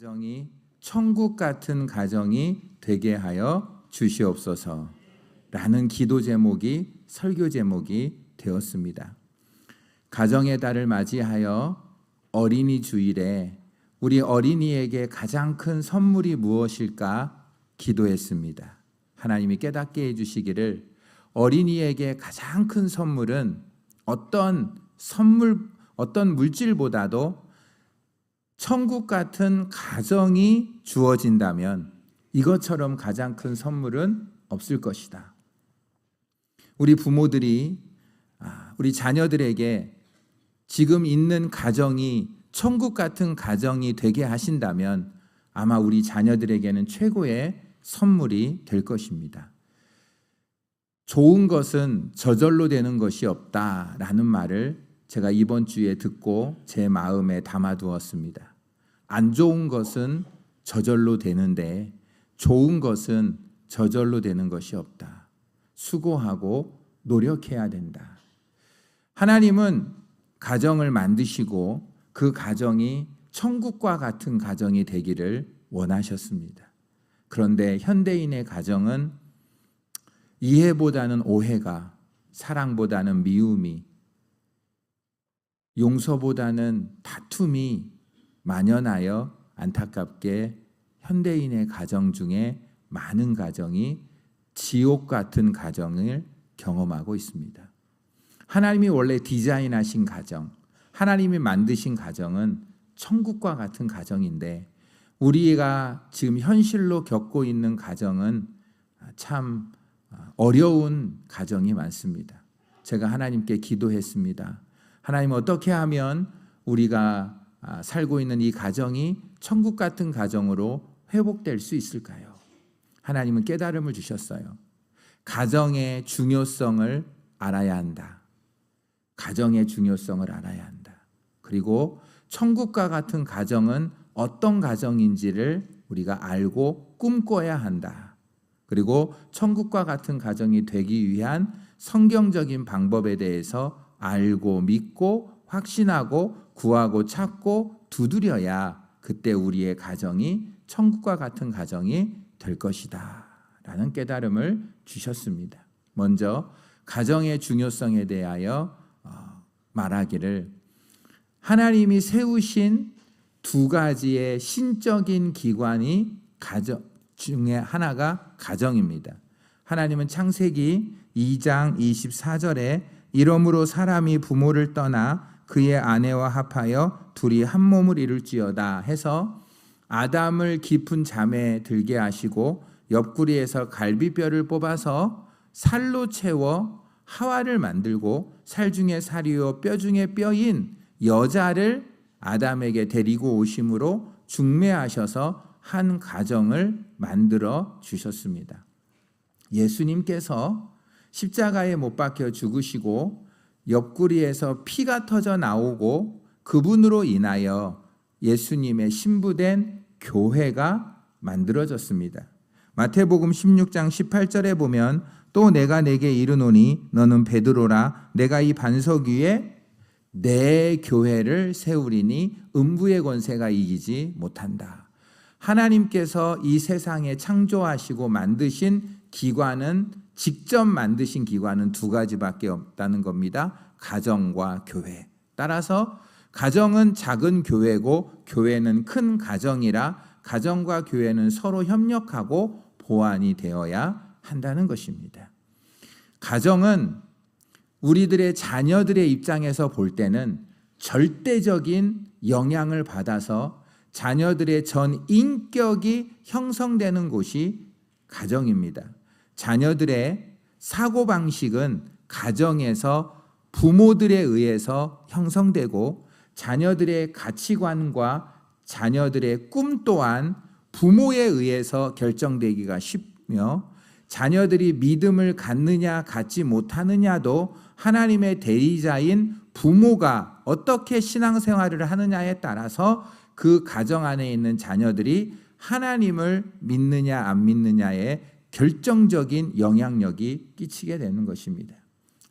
가정이 천국 같은 가정이 되게 하여 주시옵소서 라는 기도 제목이 설교 제목이 되었습니다. 가정의 달을 맞이하여 어린이 주일에 우리 어린이에게 가장 큰 선물이 무엇일까 기도했습니다. 하나님이 깨닫게 해주시기를 어린이에게 가장 큰 선물은 어떤 물질보다도 천국 같은 가정이 주어진다면 이것처럼 가장 큰 선물은 없을 것이다. 우리 부모들이 우리 자녀들에게 지금 있는 가정이 천국 같은 가정이 되게 하신다면 아마 우리 자녀들에게는 최고의 선물이 될 것입니다. 좋은 것은 저절로 되는 것이 없다라는 말을 제가 이번 주에 듣고 제 마음에 담아두었습니다. 안 좋은 것은 저절로 되는데 좋은 것은 저절로 되는 것이 없다. 수고하고 노력해야 된다. 하나님은 가정을 만드시고 그 가정이 천국과 같은 가정이 되기를 원하셨습니다. 그런데 현대인의 가정은 이해보다는 오해가, 사랑보다는 미움이, 용서보다는 다툼이 만연하여 안타깝게 현대인의 가정 중에 많은 가정이 지옥 같은 가정을 경험하고 있습니다. 하나님이 원래 디자인하신 가정, 하나님이 만드신 가정은 천국과 같은 가정인데 우리가 지금 현실로 겪고 있는 가정은 참 어려운 가정이 많습니다. 제가 하나님께 기도했습니다. 하나님, 어떻게 하면 우리가 살고 있는 이 가정이 천국 같은 가정으로 회복될 수 있을까요? 하나님은 깨달음을 주셨어요. 가정의 중요성을 알아야 한다. 가정의 중요성을 알아야 한다. 그리고 천국과 같은 가정은 어떤 가정인지를 우리가 알고 꿈꿔야 한다. 그리고 천국과 같은 가정이 되기 위한 성경적인 방법에 대해서 알고 믿고 확신하고 구하고 찾고 두드려야 그때 우리의 가정이 천국과 같은 가정이 될 것이다 라는 깨달음을 주셨습니다. 먼저 가정의 중요성에 대하여 말하기를 하나님이 세우신 두 가지의 신적인 기관이 가정 중에 하나가 가정입니다. 하나님은 창세기 2장 24절에 이러므로 사람이 부모를 떠나 그의 아내와 합하여 둘이 한 몸을 이룰지어다 해서 아담을 깊은 잠에 들게 하시고 옆구리에서 갈비뼈를 뽑아서 살로 채워 하와를 만들고 살 중에 살이요 뼈 중에 뼈인 여자를 아담에게 데리고 오심으로 중매하셔서 한 가정을 만들어 주셨습니다. 예수님께서 십자가에 못 박혀 죽으시고 옆구리에서 피가 터져 나오고 그분으로 인하여 예수님의 신부된 교회가 만들어졌습니다. 마태복음 16장 18절에 보면 또 내가 내게 이르노니 너는 베드로라 내가 이 반석 위에 내 교회를 세우리니 음부의 권세가 이기지 못한다. 하나님께서 이 세상에 창조하시고 만드신 기관은 직접 만드신 기관은 두 가지밖에 없다는 겁니다. 가정과 교회. 따라서 가정은 작은 교회고 교회는 큰 가정이라 가정과 교회는 서로 협력하고 보완이 되어야 한다는 것입니다. 가정은 우리들의 자녀들의 입장에서 볼 때는 절대적인 영향을 받아서 자녀들의 전 인격이 형성되는 곳이 가정입니다. 자녀들의 사고방식은 가정에서 부모들에 의해서 형성되고 자녀들의 가치관과 자녀들의 꿈 또한 부모에 의해서 결정되기가 쉽며 자녀들이 믿음을 갖느냐 갖지 못하느냐도 하나님의 대리자인 부모가 어떻게 신앙생활을 하느냐에 따라서 그 가정 안에 있는 자녀들이 하나님을 믿느냐 안 믿느냐에 결정적인 영향력이 끼치게 되는 것입니다.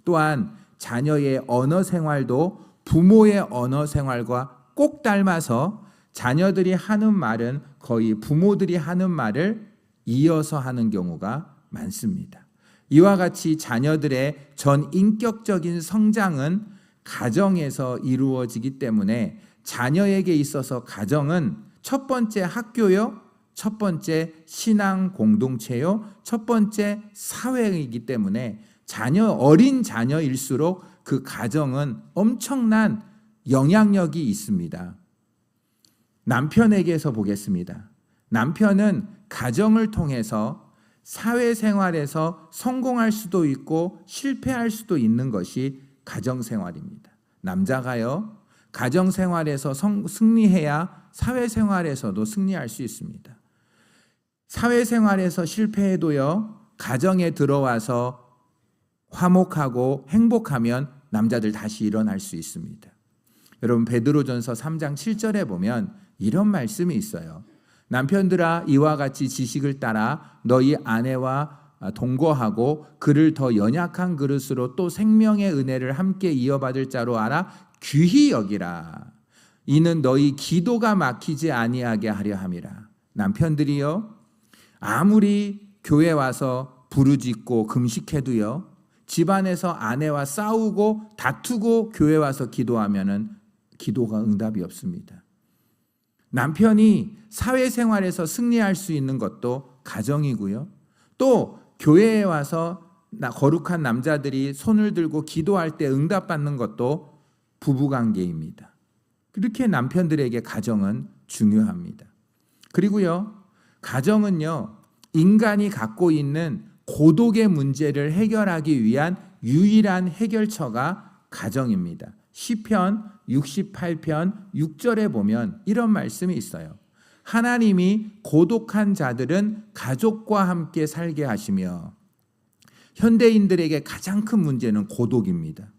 또한 자녀의 언어 생활도 부모의 언어 생활과 꼭 닮아서 자녀들이 하는 말은 거의 부모들이 하는 말을 이어서 하는 경우가 많습니다. 이와 같이 자녀들의 전 인격적인 성장은 가정에서 이루어지기 때문에 자녀에게 있어서 가정은 첫 번째 학교요, 첫 번째 신앙 공동체요, 첫 번째 사회이기 때문에 어린 자녀일수록 그 가정은 엄청난 영향력이 있습니다. 남편에게서 보겠습니다. 남편은 가정을 통해서 사회생활에서 성공할 수도 있고 실패할 수도 있는 것이 가정생활입니다. 남자가요, 가정생활에서 승리해야 사회생활에서도 승리할 수 있습니다. 사회생활에서 실패해도요, 가정에 들어와서 화목하고 행복하면 남자들 다시 일어날 수 있습니다. 여러분, 베드로전서 3장 7절에 보면 이런 말씀이 있어요. 남편들아, 이와 같이 지식을 따라 너희 아내와 동거하고 그를 더 연약한 그릇으로 또 생명의 은혜를 함께 이어받을 자로 알아 귀히 여기라. 이는 너희 기도가 막히지 아니하게 하려 함이라. 남편들이요, 아무리 교회 와서 부르짖고 금식해도요, 집안에서 아내와 싸우고 다투고 교회 와서 기도하면은 기도가 응답이 없습니다. 남편이 사회생활에서 승리할 수 있는 것도 가정이고요, 또 교회에 와서 거룩한 남자들이 손을 들고 기도할 때 응답받는 것도 부부관계입니다. 그렇게 남편들에게 가정은 중요합니다. 그리고요, 가정은요, 인간이 갖고 있는 고독의 문제를 해결하기 위한 유일한 해결처가 가정입니다. 시편 68편 6절에 보면 이런 말씀이 있어요. 하나님이 고독한 자들은 가족과 함께 살게 하시며, 현대인들에게 가장 큰 문제는 고독입니다.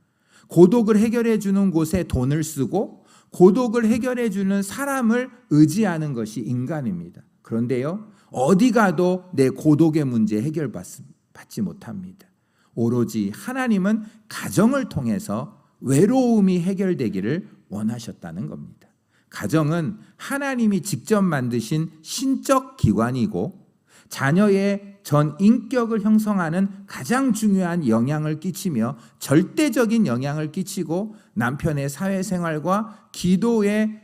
고독을 해결해 주는 곳에 돈을 쓰고 고독을 해결해 주는 사람을 의지하는 것이 인간입니다. 그런데요, 어디 가도 내 고독의 문제 해결받지 못합니다. 오로지 하나님은 가정을 통해서 외로움이 해결되기를 원하셨다는 겁니다. 가정은 하나님이 직접 만드신 신적 기관이고 자녀의 전 인격을 형성하는 가장 중요한 영향을 끼치며 절대적인 영향을 끼치고 남편의 사회생활과 기도의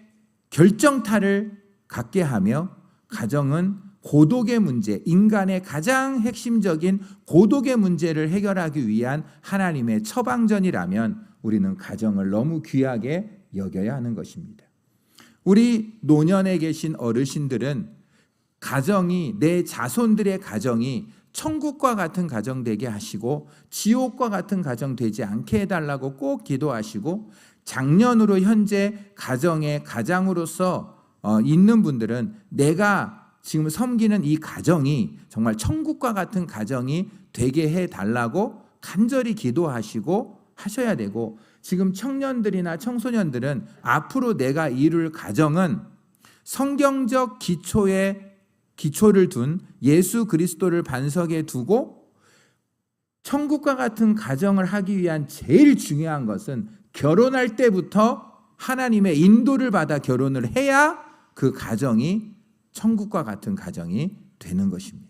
결정타를 갖게 하며, 가정은 고독의 문제, 인간의 가장 핵심적인 고독의 문제를 해결하기 위한 하나님의 처방전이라면 우리는 가정을 너무 귀하게 여겨야 하는 것입니다. 우리 노년에 계신 어르신들은 가정이, 내 자손들의 가정이 천국과 같은 가정 되게 하시고 지옥과 같은 가정 되지 않게 해달라고 꼭 기도하시고, 장년으로 현재 가정의 가장으로서 있는 분들은 내가 지금 섬기는 이 가정이 정말 천국과 같은 가정이 되게 해달라고 간절히 기도하시고 하셔야 되고, 지금 청년들이나 청소년들은 앞으로 내가 이룰 가정은 성경적 기초를 둔 예수 그리스도를 반석에 두고 천국과 같은 가정을 하기 위한 제일 중요한 것은 결혼할 때부터 하나님의 인도를 받아 결혼을 해야 그 가정이 천국과 같은 가정이 되는 것입니다.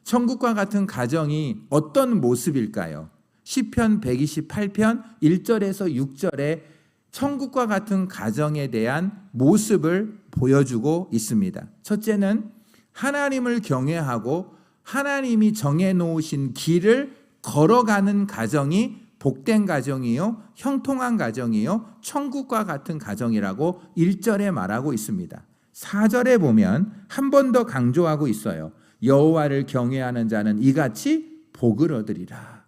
천국과 같은 가정이 어떤 모습일까요? 시편 128편 1절에서 6절에 천국과 같은 가정에 대한 모습을 보여주고 있습니다. 첫째는 하나님을 경외하고 하나님이 정해놓으신 길을 걸어가는 가정이 복된 가정이요, 형통한 가정이요, 천국과 같은 가정이라고 1절에 말하고 있습니다. 4절에 보면 한 번 더 강조하고 있어요. 여호와를 경외하는 자는 이같이 복을 얻으리라.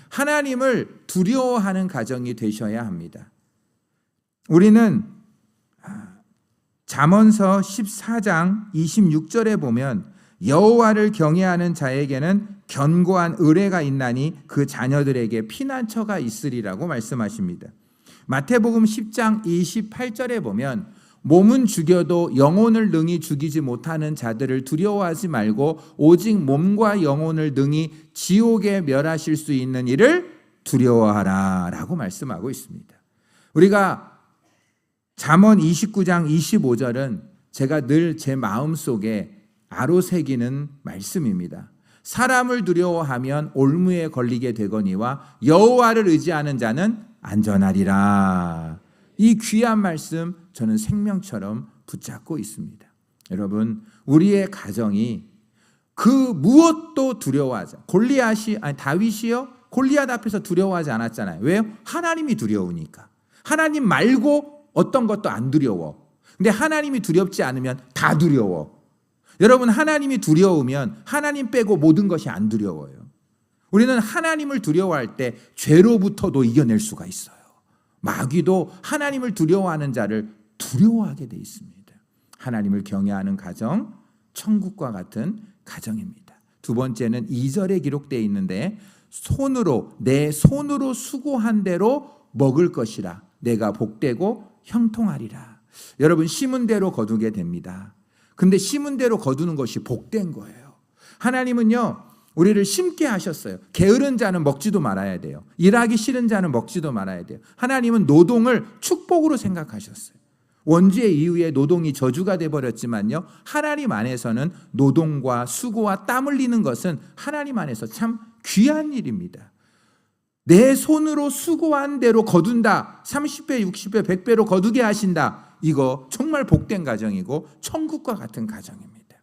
하나님을 두려워하는 가정이 되셔야 합니다. 우리는 잠언서 14장 26절에 보면 여호와를 경외하는 자에게는 견고한 의뢰가 있나니 그 자녀들에게 피난처가 있으리라고 말씀하십니다. 마태복음 10장 28절에 보면 몸은 죽여도 영혼을 능히 죽이지 못하는 자들을 두려워하지 말고 오직 몸과 영혼을 능히 지옥에 멸하실 수 있는 이를 두려워하라 라고 말씀하고 있습니다. 우리가 잠언 29장 25절은 제가 늘 제 마음속에 아로새기는 말씀입니다. 사람을 두려워하면 올무에 걸리게 되거니와 여호와를 의지하는 자는 안전하리라. 이 귀한 말씀 저는 생명처럼 붙잡고 있습니다. 여러분, 우리의 가정이 그 무엇도 두려워하지, 다윗이요 골리앗 앞에서 두려워하지 않았잖아요. 왜요? 하나님이 두려우니까. 하나님 말고 어떤 것도 안 두려워. 근데 하나님이 두렵지 않으면 다 두려워. 여러분, 하나님이 두려우면 하나님 빼고 모든 것이 안 두려워요. 우리는 하나님을 두려워할 때 죄로부터도 이겨낼 수가 있어요. 마귀도 하나님을 두려워하는 자를 두려워하게 돼 있습니다. 하나님을 경외하는 가정, 천국과 같은 가정입니다. 두 번째는 2절에 기록되어 있는데 내 손으로 수고한 대로 먹을 것이라 내가 복되고 형통하리라. 여러분, 심은 대로 거두게 됩니다. 근데 심은 대로 거두는 것이 복된 거예요. 하나님은요, 우리를 심게 하셨어요. 게으른 자는 먹지도 말아야 돼요. 일하기 싫은 자는 먹지도 말아야 돼요. 하나님은 노동을 축복으로 생각하셨어요. 원죄 이후에 노동이 저주가 돼버렸지만요, 하나님 안에서는 노동과 수고와 땀 흘리는 것은 하나님 안에서 참 귀한 일입니다. 내 손으로 수고한 대로 거둔다. 30배, 60배, 100배로 거두게 하신다. 이거 정말 복된 가정이고 천국과 같은 가정입니다.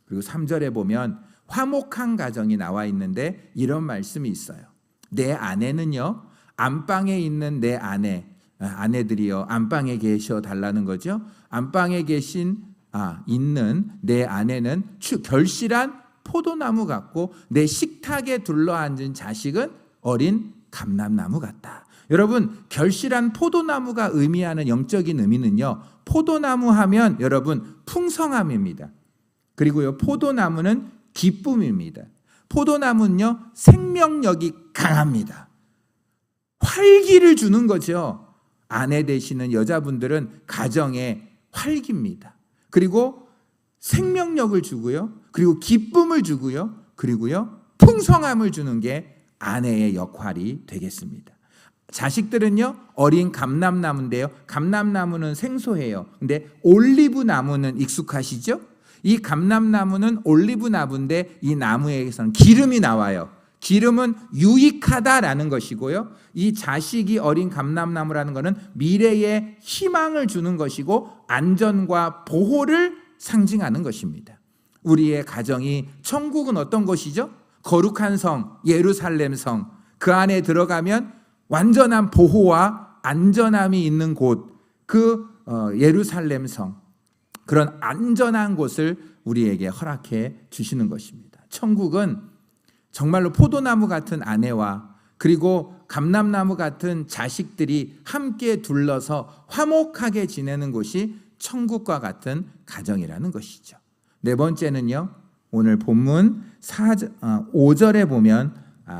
그리고 3절에 보면 화목한 가정이 나와 있는데 이런 말씀이 있어요. 내 아내는요, 안방에 있는 내 아내들이요, 안방에 계셔 달라는 거죠. 안방에 있는 내 아내는 결실한 포도나무 같고 내 식탁에 둘러앉은 자식은 어린 감람나무 같다. 여러분, 결실한 포도나무가 의미하는 영적인 의미는요, 포도나무 하면 여러분 풍성함입니다. 그리고요, 포도나무는 기쁨입니다. 포도나무는요, 생명력이 강합니다. 활기를 주는 거죠. 아내 되시는 여자분들은 가정의 활기입니다. 그리고 생명력을 주고요, 그리고 기쁨을 주고요, 그리고요, 풍성함을 주는 게 아내의 역할이 되겠습니다. 자식들은요, 어린 감람나무인데요, 감람나무는 생소해요. 근데 올리브 나무는 익숙하시죠? 이 감람나무는 올리브 나무인데 이 나무에서는 기름이 나와요. 기름은 유익하다라는 것이고요, 이 자식이 어린 감람나무라는 것은 미래에 희망을 주는 것이고 안전과 보호를 상징하는 것입니다. 우리의 가정이, 천국은 어떤 것이죠? 거룩한 성, 예루살렘 성, 그 안에 들어가면 완전한 보호와 안전함이 있는 곳, 그 예루살렘 성, 그런 안전한 곳을 우리에게 허락해 주시는 것입니다. 천국은 정말로 포도나무 같은 아내와 그리고 감람나무 같은 자식들이 함께 둘러서 화목하게 지내는 곳이 천국과 같은 가정이라는 것이죠. 네 번째는요, 오늘 본문 5절에 보면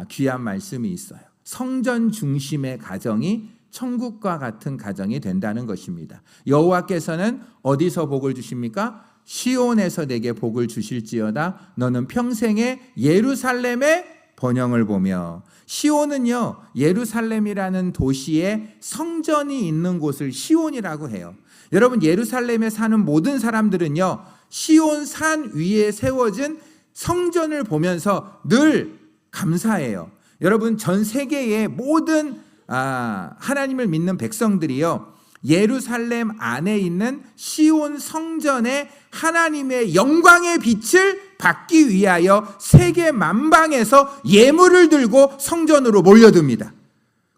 귀한 말씀이 있어요. 성전 중심의 가정이 천국과 같은 가정이 된다는 것입니다. 여호와께서는 어디서 복을 주십니까? 시온에서 내게 복을 주실지어다. 너는 평생에 예루살렘의 번영을 보며. 시온은요, 예루살렘이라는 도시에 성전이 있는 곳을 시온이라고 해요. 여러분, 예루살렘에 사는 모든 사람들은요, 시온 산 위에 세워진 성전을 보면서 늘 감사해요. 여러분, 전 세계의 모든 하나님을 믿는 백성들이요, 예루살렘 안에 있는 시온 성전에 하나님의 영광의 빛을 받기 위하여 세계 만방에서 예물을 들고 성전으로 몰려듭니다.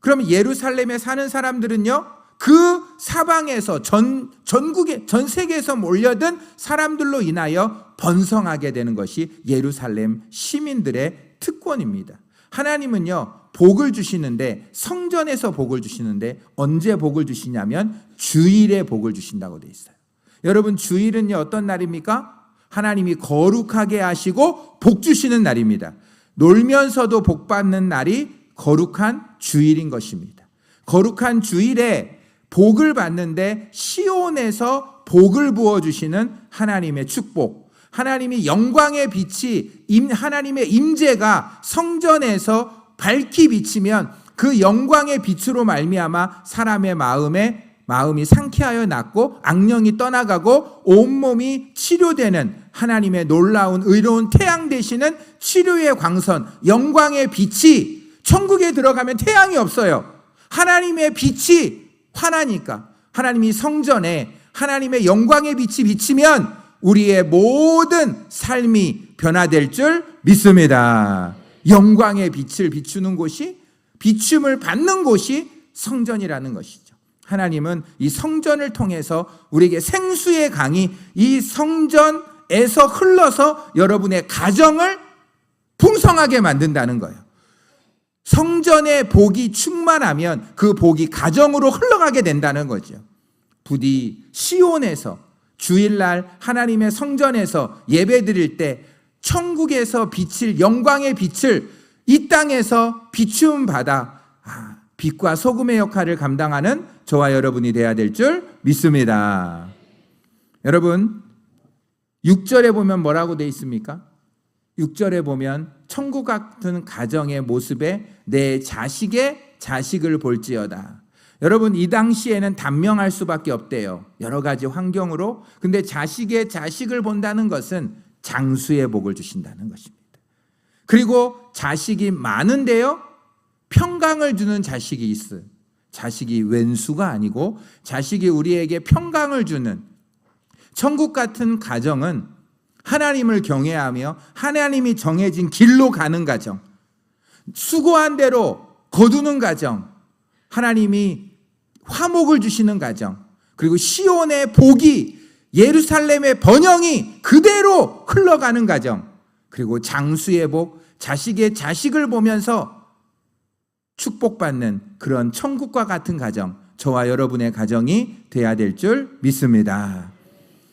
그럼 예루살렘에 사는 사람들은요, 그 사방에서 전 세계에서 몰려든 사람들로 인하여 번성하게 되는 것이 예루살렘 시민들의 특권입니다. 하나님은요, 복을 주시는데, 성전에서 복을 주시는데 언제 복을 주시냐면 주일에 복을 주신다고 되어 있어요. 여러분, 주일은요, 어떤 날입니까? 하나님이 거룩하게 하시고 복 주시는 날입니다. 놀면서도 복 받는 날이 거룩한 주일인 것입니다. 거룩한 주일에 복을 받는데 시온에서 복을 부어주시는 하나님의 축복, 하나님이 영광의 빛이, 하나님의 임재가 성전에서 밝히 비치면 그 영광의 빛으로 말미암아 사람의 마음에 마음이 상쾌하여 낫고 악령이 떠나가고 온몸이 치료되는 하나님의 놀라운 의로운 태양 되시는 치료의 광선, 영광의 빛이 천국에 들어가면 태양이 없어요. 하나님의 빛이 환하니까 하나님이 성전에 하나님의 영광의 빛이 비치면 우리의 모든 삶이 변화될 줄 믿습니다. 영광의 빛을 비추는 곳이, 비춤을 받는 곳이 성전이라는 것이죠. 하나님은 이 성전을 통해서 우리에게 생수의 강이 이 성전에서 흘러서 여러분의 가정을 풍성하게 만든다는 거예요. 성전의 복이 충만하면 그 복이 가정으로 흘러가게 된다는 거죠. 부디 시온에서 주일날 하나님의 성전에서 예배드릴 때 천국에서 비칠 영광의 빛을 이 땅에서 비춤 받아 빛과 소금의 역할을 감당하는 저와 여러분이 되어야 될 줄 믿습니다. 여러분 6절에 보면 뭐라고 되어 있습니까? 6절에 보면 천국 같은 가정의 모습에 내 자식의 자식을 볼지어다. 여러분 이 당시에는 단명할 수밖에 없대요. 여러 가지 환경으로. 근데 자식의 자식을 본다는 것은 장수의 복을 주신다는 것입니다. 그리고 자식이 많은데요, 평강을 주는 자식이 있어요. 자식이 왼수가 아니고 자식이 우리에게 평강을 주는, 천국 같은 가정은 하나님을 경외하며 하나님이 정해진 길로 가는 가정, 수고한 대로 거두는 가정, 하나님이 화목을 주시는 가정, 그리고 시온의 복이, 예루살렘의 번영이 그대로 흘러가는 가정, 그리고 장수의 복, 자식의 자식을 보면서 축복받는 그런 천국과 같은 가정, 저와 여러분의 가정이 돼야 될 줄 믿습니다.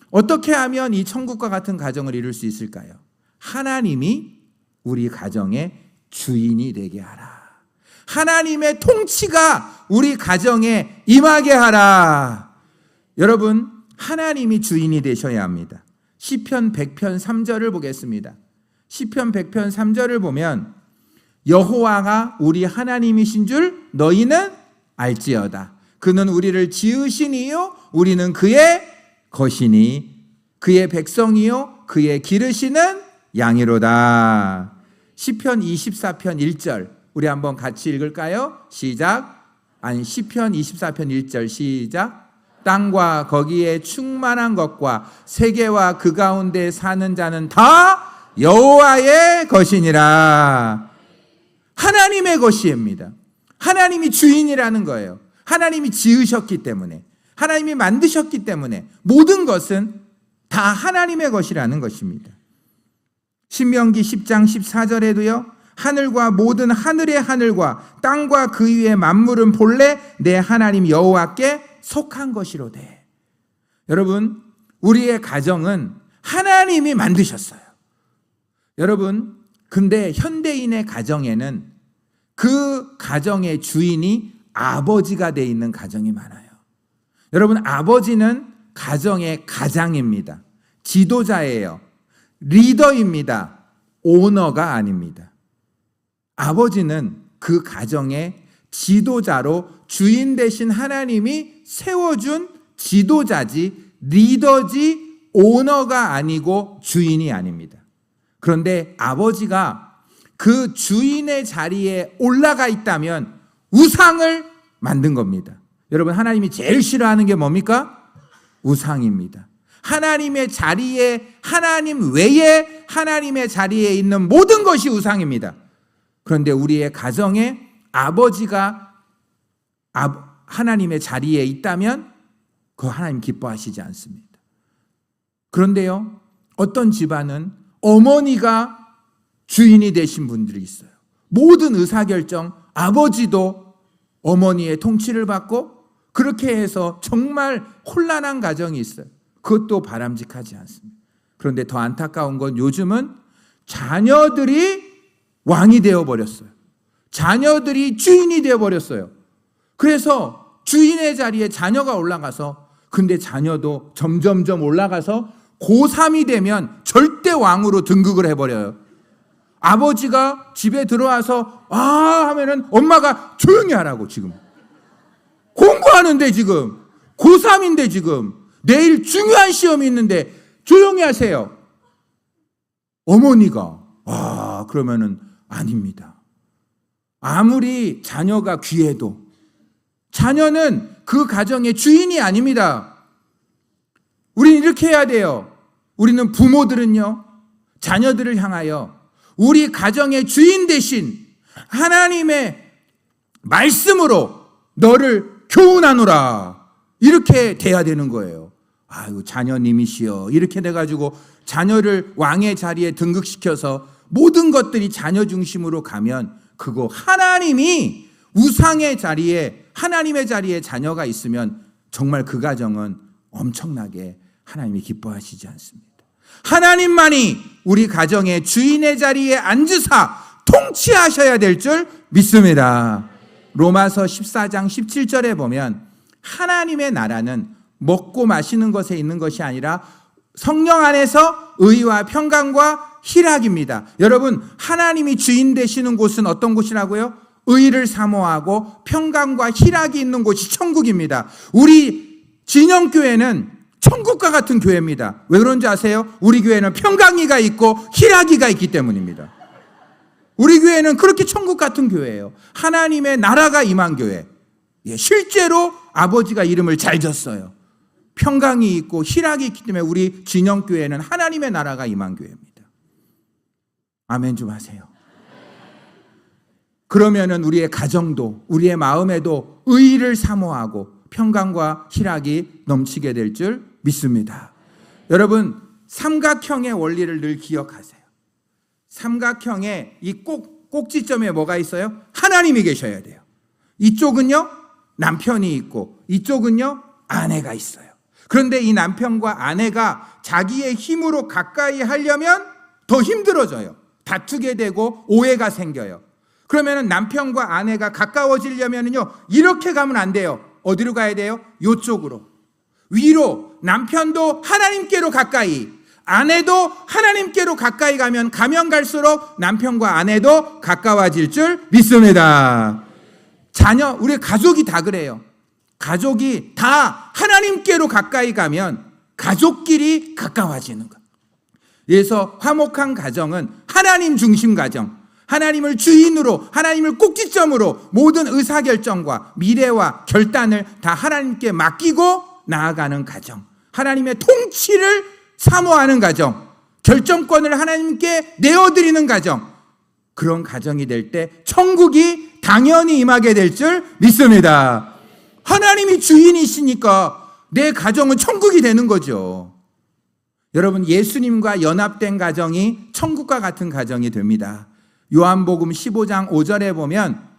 어떻게 하면 이 천국과 같은 가정을 이룰 수 있을까요? 하나님이 우리 가정의 주인이 되게 하라. 하나님의 통치가 우리 가정에 임하게 하라. 여러분, 하나님이 주인이 되셔야 합니다. 시편 100편 3절을 보겠습니다. 시편 100편 3절을 보면 여호와가 우리 하나님이신 줄 너희는 알지어다. 그는 우리를 지으시니요 우리는 그의 것이니 그의 백성이요 그의 기르시는 양이로다. 시편 24편 1절 우리 한번 같이 읽을까요? 시작. 시편 24편 1절 시작. 땅과 거기에 충만한 것과 세계와 그 가운데 사는 자는 다 여호와의 것이니라. 하나님의 것입니다. 하나님이 주인이라는 거예요. 하나님이 지으셨기 때문에, 하나님이 만드셨기 때문에 모든 것은 다 하나님의 것이라는 것입니다. 신명기 10장 14절에도요. 하늘과 모든 하늘의 하늘과 땅과 그 위의 만물은 본래 내 하나님 여호와께 속한 것이로되. 여러분, 우리의 가정은 하나님이 만드셨어요. 여러분, 근데 현대인의 가정에는 그 가정의 주인이 아버지가 되어 있는 가정이 많아요. 여러분, 아버지는 가정의 가장입니다. 지도자예요. 리더입니다. 오너가 아닙니다. 아버지는 그 가정의 지도자로 주인 되신 하나님이 세워준 지도자지 리더지 오너가 아니고 주인이 아닙니다. 그런데 아버지가 그 주인의 자리에 올라가 있다면 우상을 만든 겁니다. 여러분, 하나님이 제일 싫어하는 게 뭡니까? 우상입니다. 하나님의 자리에, 하나님 외에 하나님의 자리에 있는 모든 것이 우상입니다. 그런데 우리의 가정에 아버지가 하나님의 자리에 있다면 그 하나님 기뻐하시지 않습니다. 그런데요, 어떤 집안은 어머니가 주인이 되신 분들이 있어요. 모든 의사결정 아버지도 어머니의 통치를 받고 그렇게 해서 정말 혼란한 가정이 있어요. 그것도 바람직하지 않습니다. 그런데 더 안타까운 건 요즘은 자녀들이 왕이 되어버렸어요. 자녀들이 주인이 되어버렸어요. 그래서 주인의 자리에 자녀가 올라가서, 근데 자녀도 점점점 올라가서 고3이 되면 절대 왕으로 등극을 해버려요. 아버지가 집에 들어와서 하면은 엄마가 조용히 하라고, 지금 공부하는데 지금 고3인데 지금 내일 중요한 시험이 있는데 조용히 하세요. 어머니가 그러면은 아닙니다. 아무리 자녀가 귀해도 자녀는 그 가정의 주인이 아닙니다. 우리는 이렇게 해야 돼요. 우리는 부모들은요, 자녀들을 향하여 우리 가정의 주인 대신 하나님의 말씀으로 너를 교훈하노라, 이렇게 돼야 되는 거예요. 아유, 자녀님이시여, 이렇게 돼가지고 자녀를 왕의 자리에 등극시켜서 모든 것들이 자녀 중심으로 가면 그거 하나님이 우상의 자리에, 하나님의 자리에 자녀가 있으면 정말 그 가정은 엄청나게 하나님이 기뻐하시지 않습니다. 하나님만이 우리 가정의 주인의 자리에 앉으사 통치하셔야 될 줄 믿습니다. 로마서 14장 17절에 보면 하나님의 나라는 먹고 마시는 것에 있는 것이 아니라 성령 안에서 의와 평강과 희락입니다. 여러분, 하나님이 주인 되시는 곳은 어떤 곳이라고요? 의를 사모하고 평강과 희락이 있는 곳이 천국입니다. 우리 진영교회는 천국과 같은 교회입니다. 왜 그런지 아세요? 우리 교회는 평강이가 있고 희락이가 있기 때문입니다. 우리 교회는 그렇게 천국 같은 교회예요. 하나님의 나라가 임한 교회. 실제로 아버지가 이름을 잘 졌어요. 평강이 있고 희락이 있기 때문에 우리 진영교회는 하나님의 나라가 임한 교회입니다. 아멘 좀 하세요. 그러면은 우리의 가정도, 우리의 마음에도 의를 사모하고 평강과 희락이 넘치게 될 줄 믿습니다. 여러분, 삼각형의 원리를 늘 기억하세요. 삼각형의 이 꼭지점에 뭐가 있어요? 하나님이 계셔야 돼요. 이쪽은요, 남편이 있고 이쪽은요, 아내가 있어요. 그런데 이 남편과 아내가 자기의 힘으로 가까이 하려면 더 힘들어져요. 다투게 되고 오해가 생겨요. 그러면 남편과 아내가 가까워지려면요, 이렇게 가면 안 돼요. 어디로 가야 돼요? 이쪽으로. 위로. 남편도 하나님께로 가까이, 아내도 하나님께로 가까이 가면 갈수록 남편과 아내도 가까워질 줄 믿습니다. 자녀, 우리 가족이 다 그래요. 가족이 다 하나님께로 가까이 가면 가족끼리 가까워지는 것. 그래서 화목한 가정은 하나님 중심 가정, 하나님을 주인으로, 하나님을 꼭지점으로 모든 의사결정과 미래와 결단을 다 하나님께 맡기고 나아가는 가정, 하나님의 통치를 사모하는 가정, 결정권을 하나님께 내어드리는 가정, 그런 가정이 될 때 천국이 당연히 임하게 될 줄 믿습니다. 하나님이 주인이시니까 내 가정은 천국이 되는 거죠. 여러분, 예수님과 연합된 가정이 천국과 같은 가정이 됩니다. 요한복음 15장 5절에 보면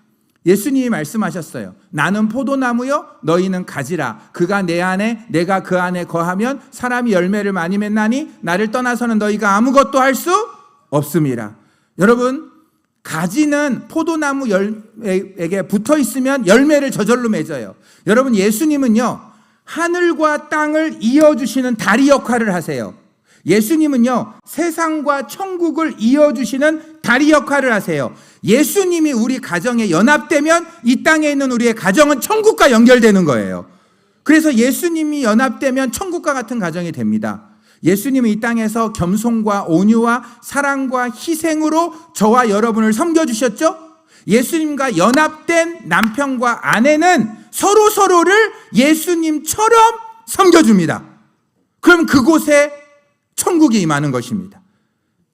예수님이 말씀하셨어요. 나는 포도나무요, 너희는 가지라. 그가 내 안에, 내가 그 안에 거하면 사람이 열매를 많이 맺나니 나를 떠나서는 너희가 아무것도 할 수 없음이라. 여러분, 가지는 포도나무 열매에게 붙어 있으면 열매를 저절로 맺어요. 여러분, 예수님은요, 하늘과 땅을 이어주시는 다리 역할을 하세요. 예수님은요, 세상과 천국을 이어주시는 다리 역할을 하세요. 예수님이 우리 가정에 연합되면 이 땅에 있는 우리의 가정은 천국과 연결되는 거예요. 그래서 예수님이 연합되면 천국과 같은 가정이 됩니다. 예수님은 이 땅에서 겸손과 온유와 사랑과 희생으로 저와 여러분을 섬겨주셨죠? 예수님과 연합된 남편과 아내는 서로를 예수님처럼 섬겨줍니다. 그럼 그곳에 천국이 임하는 것입니다.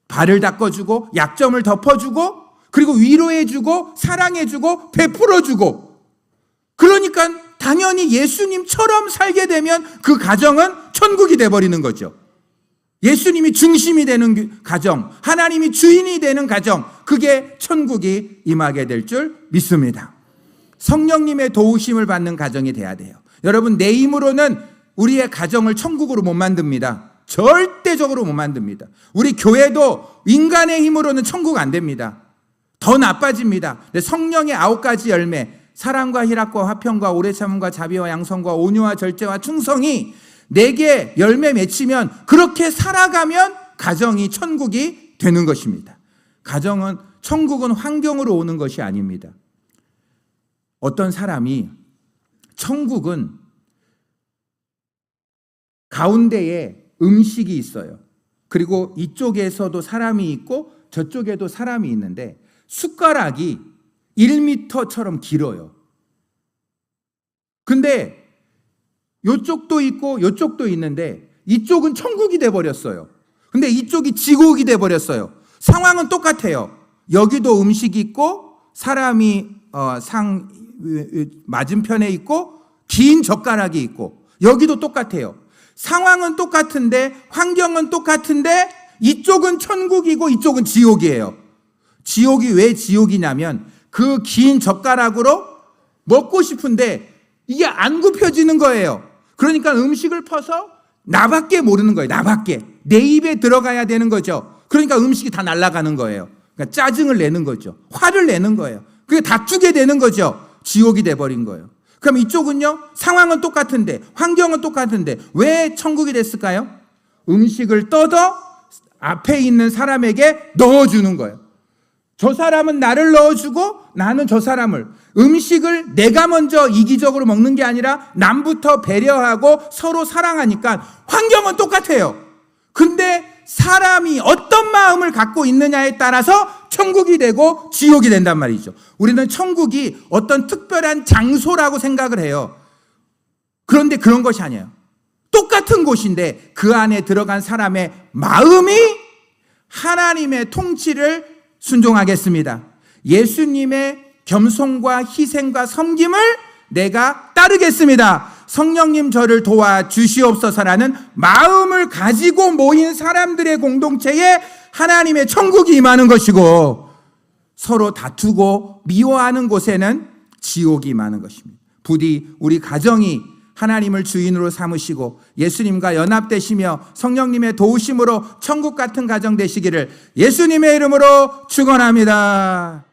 발을 닦아주고 약점을 덮어주고 그리고 위로해주고 사랑해주고 베풀어주고, 그러니까 당연히 예수님처럼 살게 되면 그 가정은 천국이 돼버리는 거죠. 예수님이 중심이 되는 가정, 하나님이 주인이 되는 가정, 그게 천국이 임하게 될 줄 믿습니다. 성령님의 도우심을 받는 가정이 돼야 돼요. 여러분, 내 힘으로는 우리의 가정을 천국으로 못 만듭니다. 절대적으로 못 만듭니다. 우리 교회도 인간의 힘으로는 천국 안 됩니다. 더 나빠집니다. 성령의 9가지 열매, 사랑과 희락과 화평과 오래 참음과 자비와 양선과 온유와 절제와 충성이 내게 열매 맺히면, 그렇게 살아가면 가정이 천국이 되는 것입니다. 천국은 환경으로 오는 것이 아닙니다. 어떤 사람이 천국은 가운데에 음식이 있어요. 그리고 이쪽에서도 사람이 있고 저쪽에도 사람이 있는데 숟가락이 1m처럼 길어요. 근데 이쪽도 있고 이쪽도 있는데 이쪽은 천국이 돼버렸어요. 근데 이쪽이 지옥이 돼버렸어요. 상황은 똑같아요. 여기도 음식이 있고 사람이 맞은편에 있고 긴 젓가락이 있고 여기도 똑같아요. 상황은 똑같은데 환경은 똑같은데 이쪽은 천국이고 이쪽은 지옥이에요. 지옥이 왜 지옥이냐면 그 긴 젓가락으로 먹고 싶은데 이게 안 굽혀지는 거예요. 그러니까 음식을 퍼서 나밖에 모르는 거예요. 나밖에. 내 입에 들어가야 되는 거죠. 그러니까 음식이 다 날아가는 거예요. 그러니까 짜증을 내는 거죠. 화를 내는 거예요. 그게 다투게 되는 거죠. 지옥이 돼버린 거예요. 그럼 이쪽은요, 상황은 똑같은데 환경은 똑같은데 왜 천국이 됐을까요? 음식을 떠서 앞에 있는 사람에게 넣어주는 거예요. 저 사람은 나를 넣어주고 나는 저 사람을. 음식을 내가 먼저 이기적으로 먹는 게 아니라 남부터 배려하고 서로 사랑하니까 환경은 똑같아요. 근데 사람이 어떤 마음을 갖고 있느냐에 따라서 천국이 되고 지옥이 된단 말이죠. 우리는 천국이 어떤 특별한 장소라고 생각을 해요. 그런데 그런 것이 아니에요. 똑같은 곳인데 그 안에 들어간 사람의 마음이 하나님의 통치를 순종하겠습니다. 예수님의 겸손과 희생과 섬김을 내가 따르겠습니다. 성령님 저를 도와주시옵소서라는 마음을 가지고 모인 사람들의 공동체에 하나님의 천국이 임하는 것이고 서로 다투고 미워하는 곳에는 지옥이 임하는 것입니다. 부디 우리 가정이 하나님을 주인으로 삼으시고 예수님과 연합되시며 성령님의 도우심으로 천국 같은 가정 되시기를 예수님의 이름으로 축원합니다.